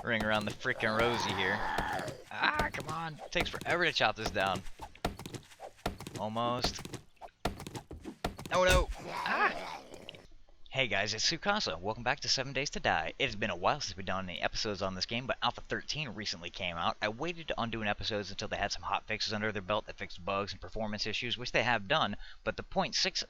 Ring around the freaking rosy here. Ah, come on. It takes forever to chop this down. Almost. Oh no! Ah! Hey guys, it's Sukasa. Welcome back to 7 Days to Die. It has been a while since we've done any episodes on this game, but Alpha 13 recently came out. I waited on doing episodes until they had some hot fixes under their belt that fixed bugs and performance issues, which they have done, but the point 0.6,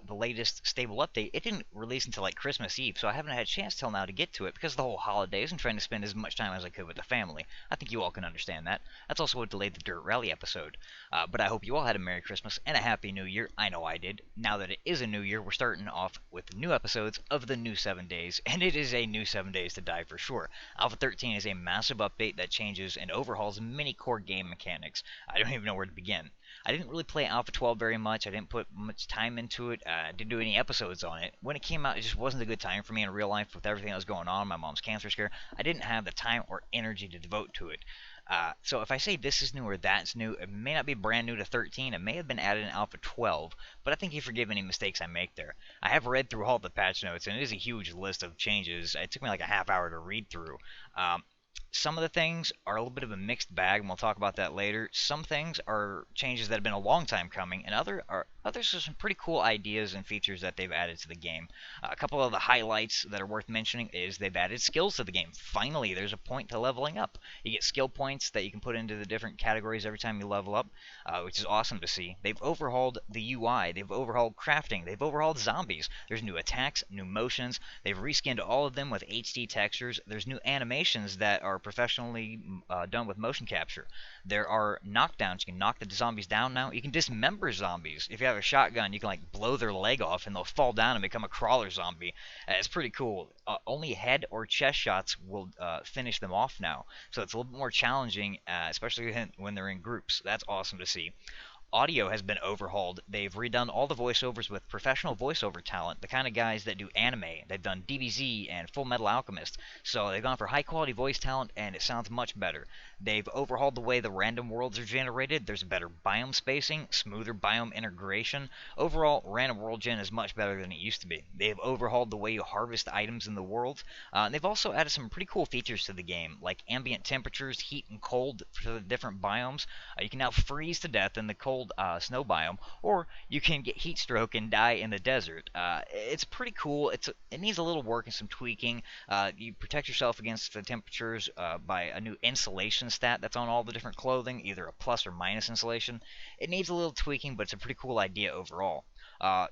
the latest stable update, it didn't release until like Christmas Eve, so I haven't had a chance till now to get to it because of the whole holidays and trying to spend as much time as I could with the family. I think you all can understand that. That's also what delayed the Dirt Rally episode. But I hope you all had a Merry Christmas and a Happy New Year. I know I did. Now that it is a new year, we're starting off with new episodes of the new 7 Days, and it is a new 7 Days to Die for sure. Alpha 13 is a massive update that changes and overhauls many core game mechanics. I don't even know where to begin. I didn't really play Alpha 12 very much. I didn't put much time into it. I didn't do any episodes on it. When it came out, it just wasn't a good time for me in real life with everything that was going on. My mom's cancer scare. I didn't have the time or energy to devote to it. So if I say this is new or that's new, it may not be brand new to 13. It may have been added in Alpha 12, but I think you forgive any mistakes I make there. I have read through all the patch notes, and it is a huge list of changes. It took me like a half hour to read through. Some of the things are a little bit of a mixed bag, and we'll talk about that later. Some things are changes that have been a long time coming, and others are some pretty cool ideas and features that they've added to the game. A couple of the highlights that are worth mentioning is they've added skills to the game. Finally, there's a point to leveling up. You get skill points that you can put into the different categories every time you level up, which is awesome to see. They've overhauled the UI, they've overhauled crafting, they've overhauled zombies. There's new attacks, new motions. They've reskinned all of them with HD textures. There's new animations that are professionally done with motion capture. There are knockdowns. You can knock the zombies down now. You can dismember zombies. If you have a shotgun, you can like blow their leg off and they'll fall down and become a crawler zombie. It's pretty cool. Only head or chest shots will finish them off now. So it's a little bit more challenging, especially when they're in groups. That's awesome to see. Audio has been overhauled. They've redone all the voiceovers with professional voiceover talent, the kind of guys that do anime. They've done DBZ and Full Metal Alchemist. So they've gone for high quality voice talent and it sounds much better. They've overhauled the way the random worlds are generated. There's better biome spacing, smoother biome integration. Overall, random world gen is much better than it used to be. They've overhauled the way you harvest items in the world. They've also added some pretty cool features to the game, like ambient temperatures, heat and cold for the different biomes. You can now freeze to death in the cold snow biome, or you can get heat stroke and die in the desert. It's pretty cool. It needs a little work and some tweaking. You protect yourself against the temperatures by a new insulation stat that's on all the different clothing, either a plus or minus insulation. It needs a little tweaking, but it's a pretty cool idea overall.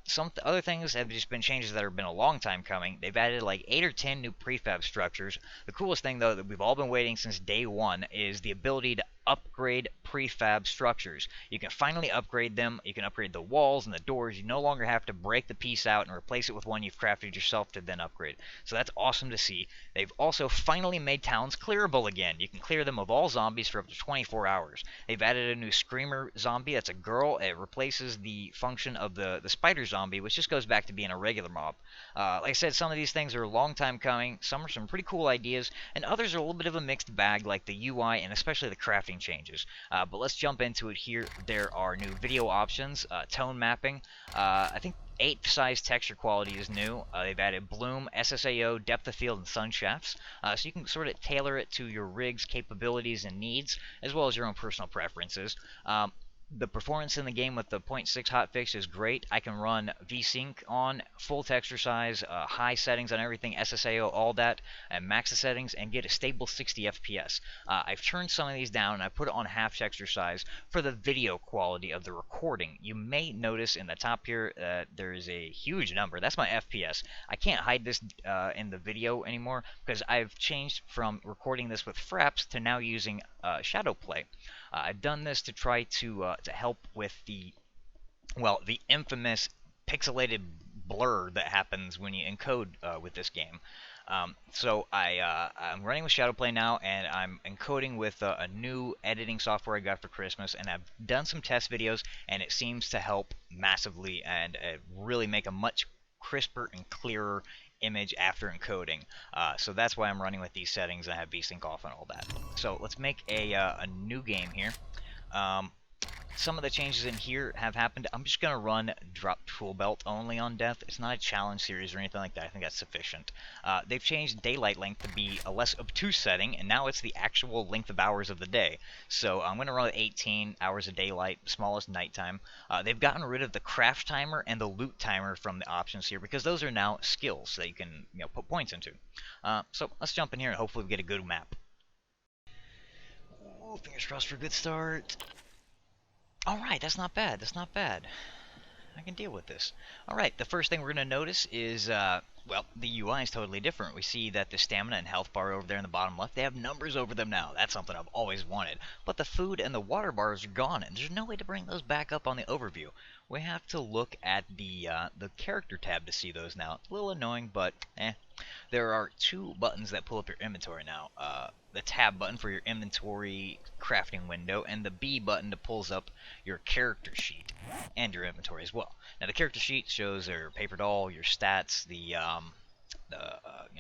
Some other things have just been changes that have been a long time coming. They've added like 8 or 10 new prefab structures. The coolest thing, though, that we've all been waiting since day one is the ability to upgrade prefab structures. You can finally upgrade them. You can upgrade the walls and the doors. You no longer have to break the piece out and replace it with one you've crafted yourself to then upgrade. So that's awesome to see. They've also finally made towns clearable again. You can clear them of all zombies for up to 24 hours. They've added a new screamer zombie that's a girl. It replaces the function of the spider zombie, which just goes back to being a regular mob. Like I said, some of these things are a long time coming. Some are some pretty cool ideas, and others are a little bit of a mixed bag, like the UI and especially the crafting changes. But let's jump into it here. There are new video options, tone mapping. I think 8 size texture quality is new. They've added bloom, SSAO, depth of field, and sun shafts. So you can sort of tailor it to your rig's capabilities and needs, as well as your own personal preferences. The performance in the game with the 0.6 hotfix is great. I can run VSync on full texture size, high settings on everything, SSAO, all that, and max the settings, and get a stable 60 FPS. I've turned some of these down, and I put it on half texture size for the video quality of the recording. You may notice in the top here there is a huge number. That's my FPS. I can't hide this in the video anymore because I've changed from recording this with fraps to now using shadow play. I've done this to try to help with the infamous pixelated blur that happens when you encode with this game. I'm running with Shadowplay now, and I'm encoding with a new editing software I got for Christmas, and I've done some test videos, and it seems to help massively and really make a much crisper and clearer image after encoding. So that's why I'm running with these settings, and I have VSync off and all that. So let's make a new game here. some of the changes in here have happened. I'm just going to run drop tool belt only on death. It's not a challenge series or anything like that. I think that's sufficient. They've changed daylight length to be a less obtuse setting, and now it's the actual length of hours of the day. So I'm going to run 18 hours of daylight, smallest nighttime. They've gotten rid of the craft timer and the loot timer from the options here because those are now skills that you can put points into. So let's jump in here and hopefully we get a good map. Ooh, fingers crossed for a good start. Alright, that's not bad. That's not bad. I can deal with this. Alright, the first thing we're going to notice is, well, the UI is totally different. We see that the stamina and health bar over there in the bottom left, they have numbers over them now. That's something I've always wanted. But the food and the water bars are gone, and there's no way to bring those back up on the overview. We have to look at the character tab to see those now. It's a little annoying, but There are two buttons that pull up your inventory now. The tab button for your inventory crafting window, and the B button that pulls up your character sheet and your inventory as well. Now the character sheet shows your paper doll, your stats, the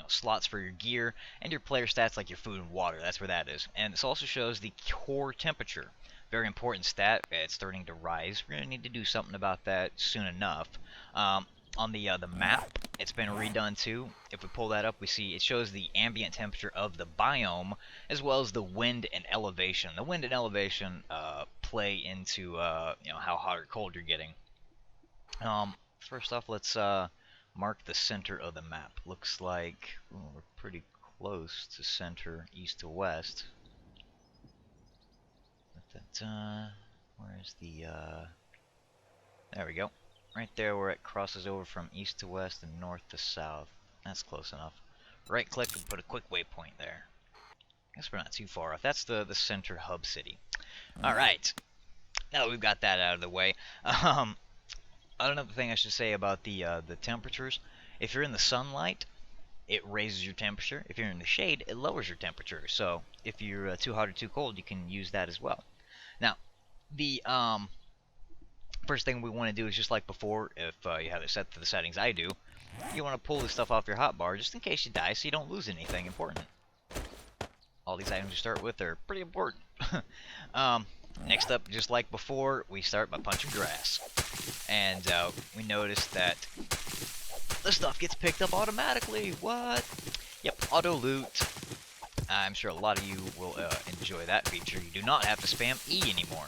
slots for your gear, and your player stats like your food and water. That's where that is. And this also shows the core temperature. Very important stat. It's starting to rise. We're gonna need to do something about that soon enough. On the map, it's been redone too. If we pull that up, we see it shows the ambient temperature of the biome as well as the wind and elevation. The wind and elevation play into how hot or cold you're getting. First off, let's mark the center of the map. Looks like we're pretty close to center, east to west. Where's the there we go. Right there where it crosses over from east to west and north to south. That's close enough. Right click and put a quick waypoint there. Guess we're not too far off. That's the center hub city. Alright. Now that we've got that out of the way. Another thing I should say about the temperatures. If you're in the sunlight, it raises your temperature. If you're in the shade, it lowers your temperature. So if you're too hot or too cold, you can use that as well. Now, the first thing we want to do is just like before, if you have it set to the settings I do, you want to pull this stuff off your hotbar just in case you die so you don't lose anything important. All these items you start with are pretty important. Next up, just like before, we start by punching grass. And we notice that the stuff gets picked up automatically. What? Yep, auto loot. I'm sure a lot of you will enjoy that feature. You do not have to spam E anymore.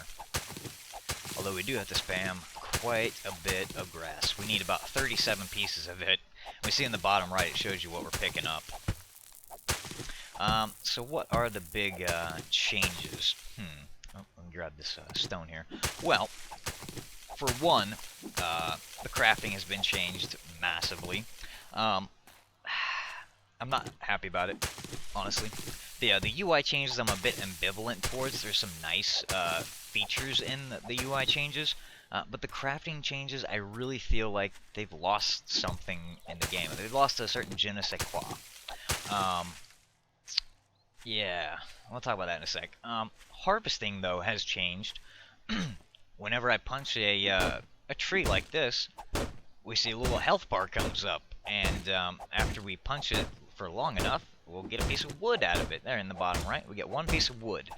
Although we do have to spam quite a bit of grass. We need about 37 pieces of it. We see in the bottom right, it shows you what we're picking up. So what are the big changes? Oh, let me grab this stone here. Well, for one, the crafting has been changed massively. I'm not happy about it, honestly. The UI changes I'm a bit ambivalent towards. There's some nice features in the UI changes, but the crafting changes, I really feel like they've lost something in the game. They've lost a certain je ne sais quoi. Yeah, we'll talk about that in a sec. Harvesting, though, has changed. Whenever I punch a tree like this, we see a little health bar comes up, and after we punch it for long enough, we'll get a piece of wood out of it. There in the bottom right, we get one piece of wood.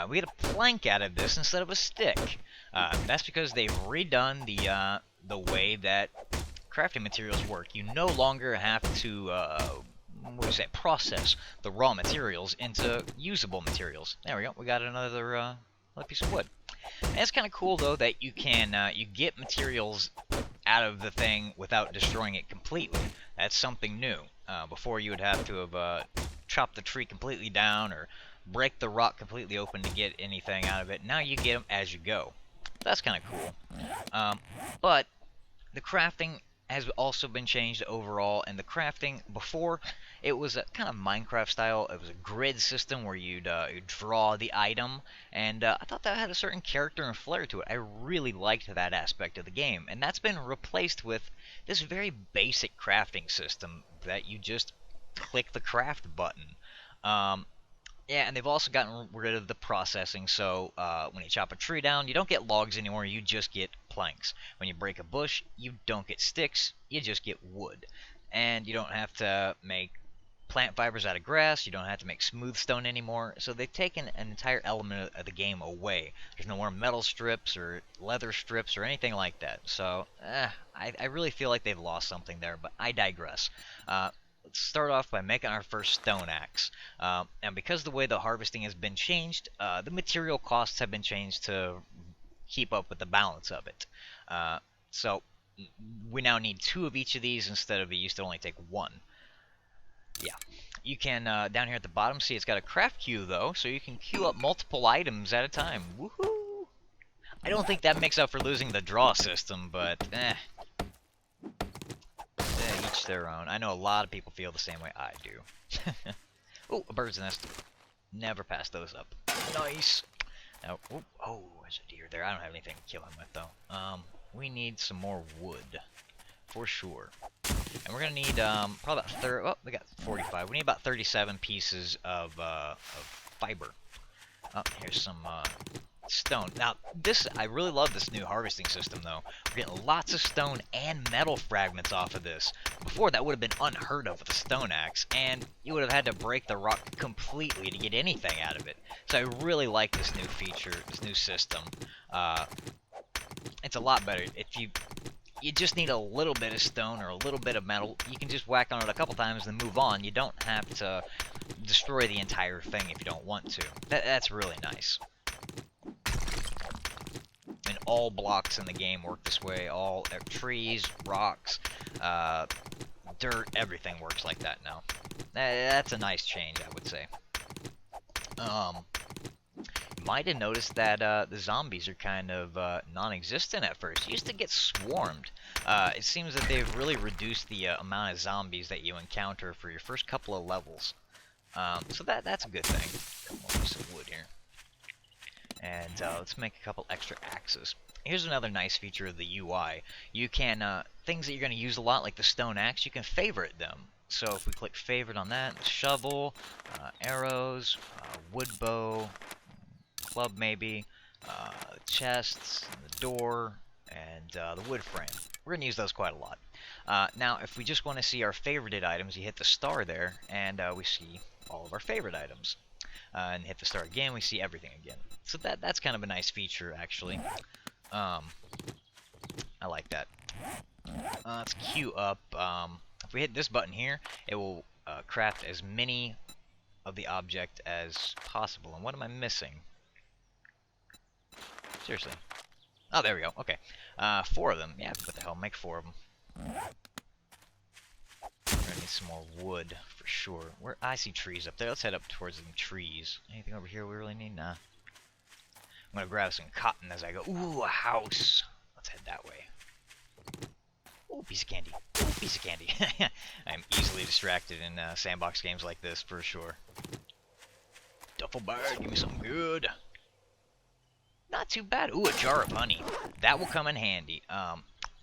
We get a plank out of this instead of a stick. That's because they've redone the way that crafting materials work. You no longer have to process the raw materials into usable materials. There we go. We got another piece of wood. And it's kind of cool though that you can you get materials out of the thing without destroying it completely. That's something new. Before you would have to have chopped the tree completely down or break the rock completely open to get anything out of it. Now you get them as you go. That's kind of cool. But the crafting has also been changed overall, and the crafting before, it was a kind of Minecraft style. It was a grid system where you'd draw the item, and I thought that had a certain character and flair to it. I really liked that aspect of the game, and that's been replaced with this very basic crafting system that you just click the craft button. Yeah, and they've also gotten rid of the processing, so when you chop a tree down, you don't get logs anymore, you just get planks. When you break a bush, you don't get sticks, you just get wood. And you don't have to make plant fibers out of grass. You don't have to make smooth stone anymore. So they've taken an entire element of the game away. There's no more metal strips or leather strips or anything like that. So I really feel like they've lost something there, but I digress. Let's start off by making our first stone axe. And because the way the harvesting has been changed, the material costs have been changed to keep up with the balance of it. So we now need 2 of each of these instead of it used to only take 1. Yeah. You can, down here at the bottom, see it's got a craft queue though, so you can queue up multiple items at a time. Woohoo! I don't think that makes up for losing the draw system, but each their own. I know a lot of people feel the same way I do. Oh, a bird's nest. Never pass those up. Nice! Now, oh, there's a deer there. I don't have anything to kill him with though. We need some more wood, for sure. And we're gonna need probably about 30. Oh, we got 45. We need about 37 pieces of fiber. Oh, here's some stone. Now, I really love this new harvesting system, though. We're getting lots of stone and metal fragments off of this. Before, that would have been unheard of with a stone axe, and you would have had to break the rock completely to get anything out of it. So I really like this new feature, this new system. It's a lot better. If you just need a little bit of stone or a little bit of metal, you can just whack on it a couple times and move on. You don't have to destroy the entire thing if you don't want to. That's really nice. And all blocks in the game work this way. All trees, rocks, dirt, everything works like that now. That's a nice change, I would say. You might have noticed that the zombies are kind of non-existent at first. You used to get swarmed. It seems that they've really reduced the amount of zombies that you encounter for your first couple of levels. So that's a good thing. Come on, use some wood here. And let's make a couple extra axes. Here's another nice feature of the UI. You can, things that you're going to use a lot, like the stone axe, you can favorite them. So if we click favorite on that, the shovel, arrows, wood bow, club maybe, chests, the door, and the wood frame. We're going to use those quite a lot. Now, if we just want to see our favorited items, you hit the star there, and we see all of our favorite items. And hit the star again, we see everything again. So that's kind of a nice feature, actually. I like that. Let's queue up. If we hit this button here, it will craft as many of the object as possible. And what am I missing? Seriously. Oh, there we go. Okay. 4 of them. Yeah, what the hell? Make 4 of them. We're gonna need some more wood for sure. I see trees up there. Let's head up towards them trees. Anything over here we really need? Nah. I'm gonna grab some cotton as I go. Ooh, a house. Let's head that way. Ooh, piece of candy. Ooh, piece of candy. I'm easily distracted in sandbox games like this for sure. Duffel bag, give me something good. Not too bad. Ooh, a jar of honey. That will come in handy.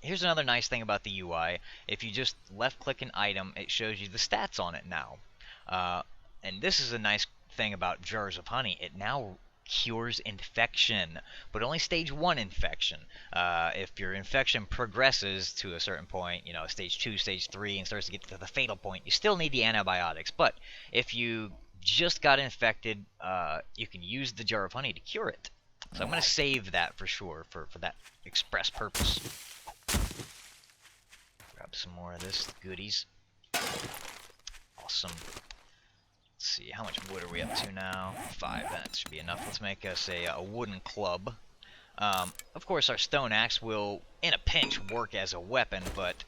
Here's another nice thing about the UI. If you just left-click an item, it shows you the stats on it now. And this is a nice thing about jars of honey. It now cures infection, but only stage 1 infection. If your infection progresses to a certain point, you know, stage 2, stage 3, and starts to get to the fatal point, you still need the antibiotics. But if you just got infected, you can use the jar of honey to cure it. So I'm going to save that for sure, for that express purpose. Grab some more of this goodies. Awesome. Let's see, how much wood are we up to now? 5, that should be enough. Let's make us a wooden club. Of course, our stone axe will, in a pinch, work as a weapon, but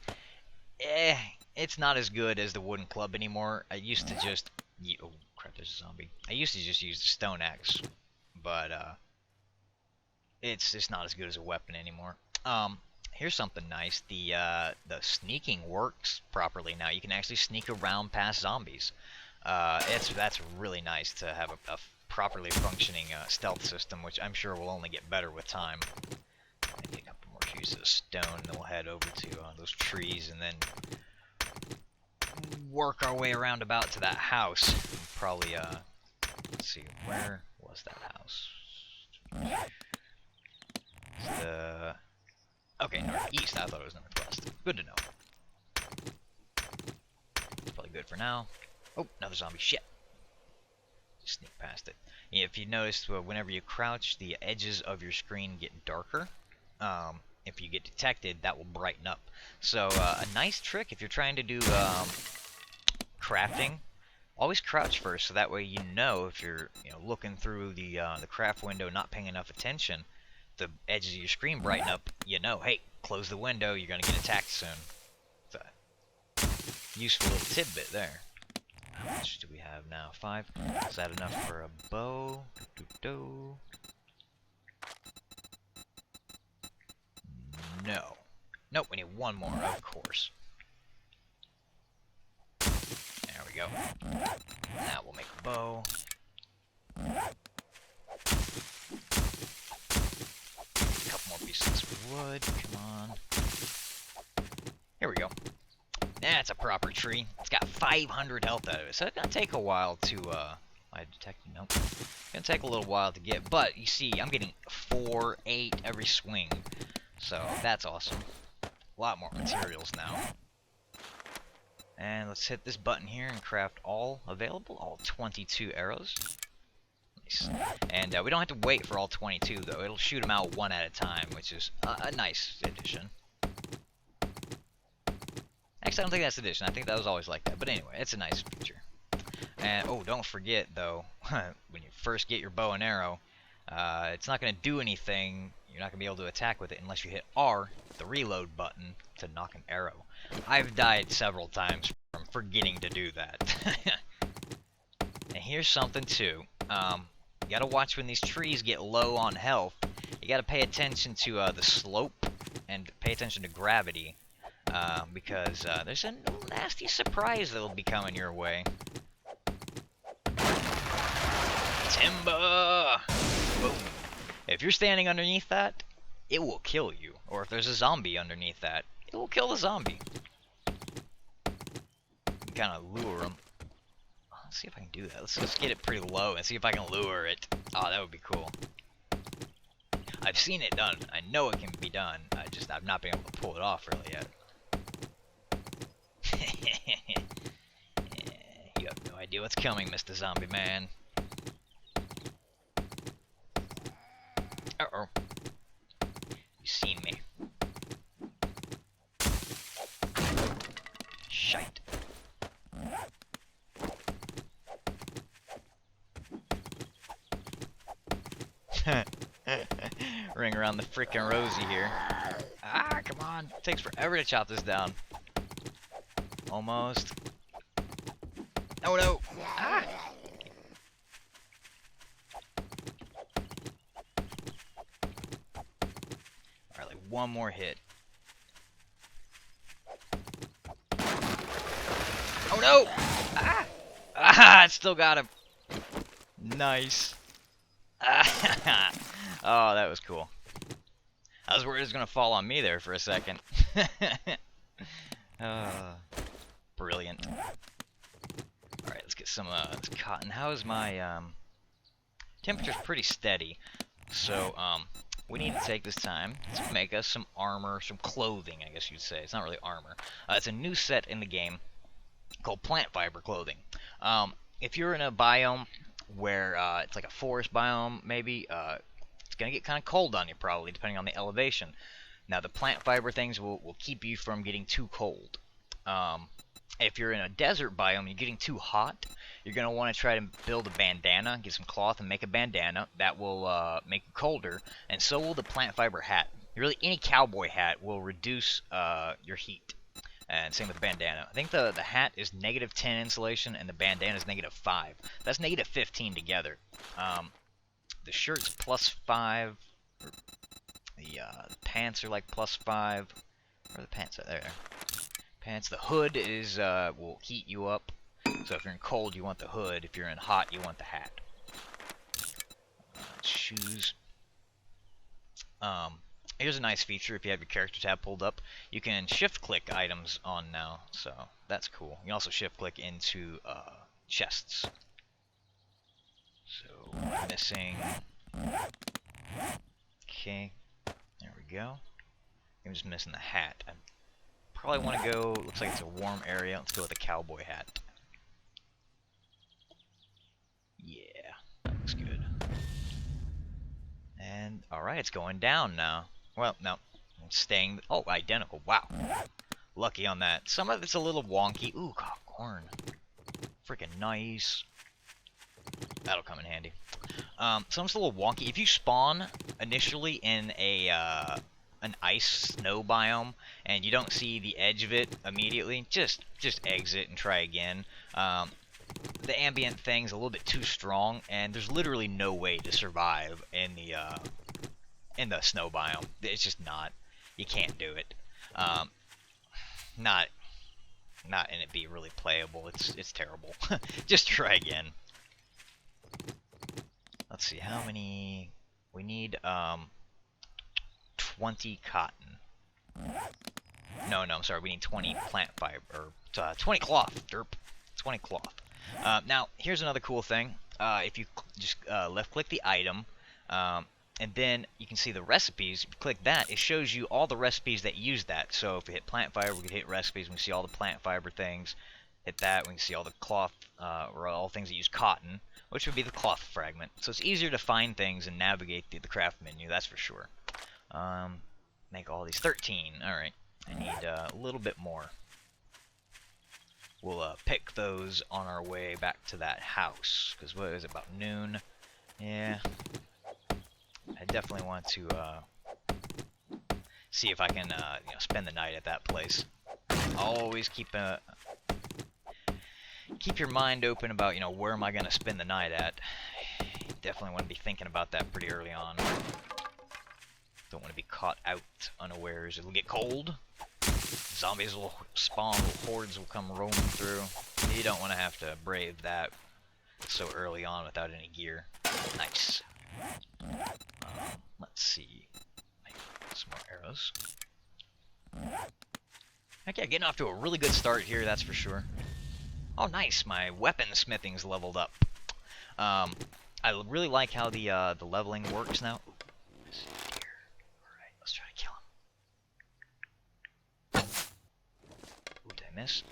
it's not as good as the wooden club anymore. I used to just... Oh, crap, there's a zombie. I used to just use the stone axe, but it's just not as good as a weapon anymore. Here's something nice. The sneaking works properly now. You can actually sneak around past zombies. That's really nice to have a properly functioning stealth system, which I'm sure will only get better with time. Maybe a couple more pieces of stone, then we'll head over to those trees, and then work our way around about to that house. Probably, let's see, where was that house? Okay, northeast. I thought it was northwest. Good to know. Probably good for now. Oh, another zombie. Shit. Just sneak past it. Yeah, if you notice, whenever you crouch, the edges of your screen get darker. If you get detected, that will brighten up. So a nice trick if you're trying to do crafting, always crouch first, so that way you know if you're looking through the craft window, not paying enough attention, the edges of your screen brighten up. You know, hey, close the window, you're gonna get attacked soon. It's a useful little tidbit there. How much do we have now? 5. Is that enough for a bow? No. Nope, we need one more, of course. There we go. Now we'll make a bow. A couple more pieces of wood. Come on. Here we go. That's a proper tree. It's got 500 health out of it, so it's gonna take a while to, I detected, nope. It's gonna take a little while to get, but you see, I'm getting 4, 8 every swing, so that's awesome. A lot more materials now. And let's hit this button here and craft all available, all 22 arrows. Nice. And we don't have to wait for all 22, though. It'll shoot them out one at a time, which is a nice addition. Actually, I don't think that's addition. I think that was always like that. But anyway, it's a nice feature. And, oh, don't forget, though, when you first get your bow and arrow, it's not going to do anything. You're not going to be able to attack with it unless you hit R, the reload button, to knock an arrow. I've died several times from forgetting to do that. And here's something, too. You got to watch when these trees get low on health. You got to pay attention to the slope and pay attention to gravity. Because there's a nasty surprise that'll be coming your way. Timber! Boom. If you're standing underneath that, it will kill you. Or if there's a zombie underneath that, it will kill the zombie. Kind of lure them. Let's see if I can do that. Let's get it pretty low and see if I can lure it. Oh, that would be cool. I've seen it done. I know it can be done. I've not been able to pull it off really yet. You have no idea what's coming, Mr. Zombie Man. Uh-oh. You seen me. Shite. Ring around the frickin' rosy here. Ah, come on. It takes forever to chop this down. Almost. Oh no! Ah! Alright, like one more hit. Oh no! Ah! Ah! I still got him. Nice. Ah! Oh, that was cool. I was worried it was gonna fall on me there for a second. Brilliant. Alright, let's get some this cotton. How is my temperature's pretty steady. So we need to take this time to make us some armor, some clothing, I guess you'd say. It's not really armor. It's a new set in the game called plant fiber clothing. If you're in a biome where it's like a forest biome, maybe, it's going to get kind of cold on you probably, depending on the elevation. Now, the plant fiber things will keep you from getting too cold. If you're in a desert biome and you're getting too hot, you're going to want to try to build a bandana, get some cloth and make a bandana. That will make you colder, and so will the plant fiber hat. Really, any cowboy hat will reduce your heat. And same with the bandana. I think the hat is -10 insulation and the bandana is -5. That's -15 together. The shirt's +5. The pants are like +5. Where are the pants at? There. Pants. The hood is will heat you up. So if you're in cold, you want the hood. If you're in hot, you want the hat. Shoes. Here's a nice feature if you have your character tab pulled up. You can shift-click items on now, so that's cool. You can also shift-click into chests. So, missing. Okay, there we go. I'm just missing the hat. I probably want to go, looks like it's a warm area. Let's go with the cowboy hat. looks good. And, alright, it's going down now. Well, no. It's staying... Oh, identical. Wow. Lucky on that. Some of it's a little wonky. Ooh, corn. Freaking nice. That'll come in handy. Some's a little wonky. If you spawn initially in a an ice snow biome and you don't see the edge of it immediately, just exit and try again. The ambient thing's a little bit too strong, and there's literally no way to survive in the snow biome. It's just not. You can't do it. Not in it be really playable. It's terrible. Just try again. Let's see, how many... We need, 20 cotton. No, I'm sorry, we need 20 plant fiber, or 20 cloth, derp. 20 cloth. Now, here's another cool thing. If you just left-click the item, and then you can see the recipes. If you click that, it shows you all the recipes that use that. So if we hit plant fiber, we can hit recipes, we can see all the plant fiber things. Hit that, we can see all the cloth, or all things that use cotton, which would be the cloth fragment. So it's easier to find things and navigate through the craft menu, that's for sure. Make all these 13. Alright, I need a little bit more. We'll pick those on our way back to that house, because what is it, about noon? Yeah, I definitely want to see if I can spend the night at that place. Always keep your mind open about, where am I going to spend the night at. Definitely want to be thinking about that pretty early on. Don't want to be caught out unawares. It'll get cold. Zombies will spawn, hordes will come roaming through. You don't want to have to brave that so early on without any gear. Nice. Let's see. Some more arrows. Okay, getting off to a really good start here, that's for sure. Oh, nice! My weapon smithing's leveled up. I really like how the leveling works now. Alright, let's try to kill him. Ooh, did I miss?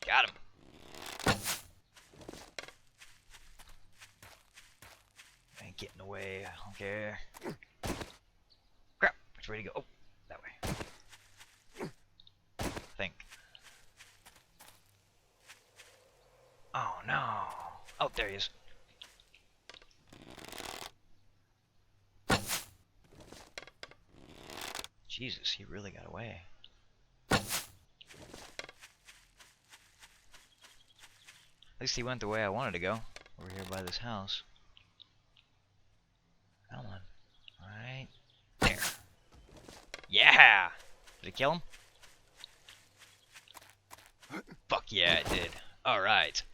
Got him! Ain't getting away, I don't care. Crap! Which way to go? Oh, that way. I think. Oh no! Oh, there he is. Jesus, he really got away. At least he went the way I wanted to go. Over here by this house. Come on. Right there. Yeah! Did it kill him? Fuck yeah, it did. Alright.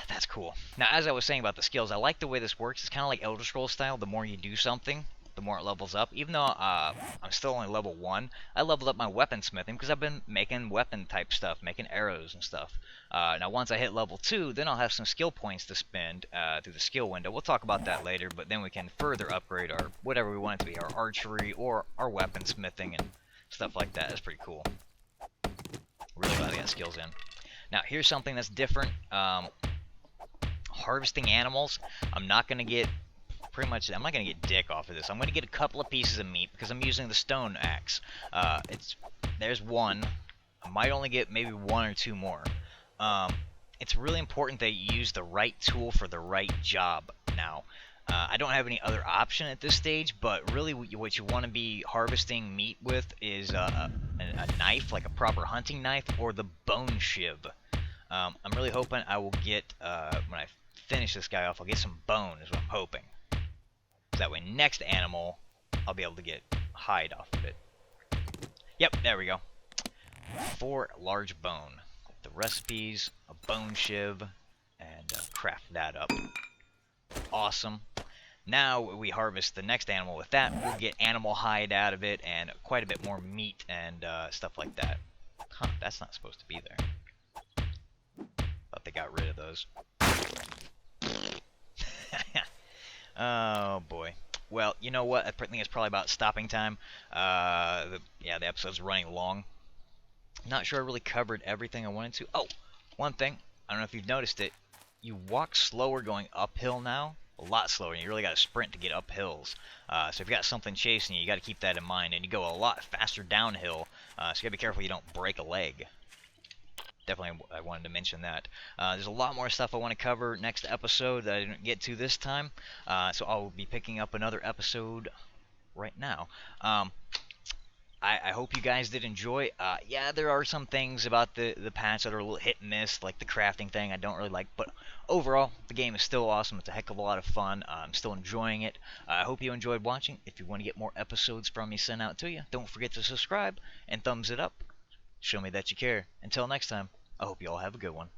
That's cool. Now, as I was saying about the skills, I like the way this works. It's kind of like Elder Scrolls style. The more you do something, the more it levels up. Even though I'm still only level 1, I leveled up my weaponsmithing because I've been making weapon-type stuff, making arrows and stuff. Now, once I hit level 2, then I'll have some skill points to spend through the skill window. We'll talk about that later, but then we can further upgrade our whatever we want it to be, our archery or our weaponsmithing and stuff like that. That's pretty cool. Really glad I got skills in. Now, here's something that's different. Harvesting animals, I'm not going to get dick off of this. I'm going to get a couple of pieces of meat because I'm using the stone axe. There's one. I might only get maybe 1 or 2 more. It's really important that you use the right tool for the right job now. I don't have any other option at this stage, but really what you want to be harvesting meat with is a knife, like a proper hunting knife, or the bone shiv. I'm really hoping I will get, when I finish this guy off, I'll get some bone is what I'm hoping. So that way next animal, I'll be able to get hide off of it. Yep, there we go. 4 large bone. The recipes, a bone shiv, and craft that up. Awesome. Now we harvest the next animal with that. We'll get animal hide out of it and quite a bit more meat and stuff like that. Huh, that's not supposed to be there. Thought they got rid of those. Oh boy. Well, you know what? I think it's probably about stopping time. Yeah, the episode's running long. Not sure I really covered everything I wanted to. Oh, one thing. I don't know if you've noticed it. you walk slower going uphill now, a lot slower. You really got to sprint to get up hills. So if you got something chasing you, you got to keep that in mind. And you go a lot faster downhill, so you got to be careful you don't break a leg. Definitely, I wanted to mention that. There's a lot more stuff I want to cover next episode that I didn't get to this time, so I'll be picking up another episode right now. I hope you guys did enjoy. Yeah, there are some things about the patch that are a little hit and miss, like the crafting thing I don't really like, but overall, the game is still awesome. It's a heck of a lot of fun. I'm still enjoying it. I hope you enjoyed watching. If you want to get more episodes from me sent out to you, don't forget to subscribe and thumbs it up. Show me that you care. Until next time, I hope you all have a good one.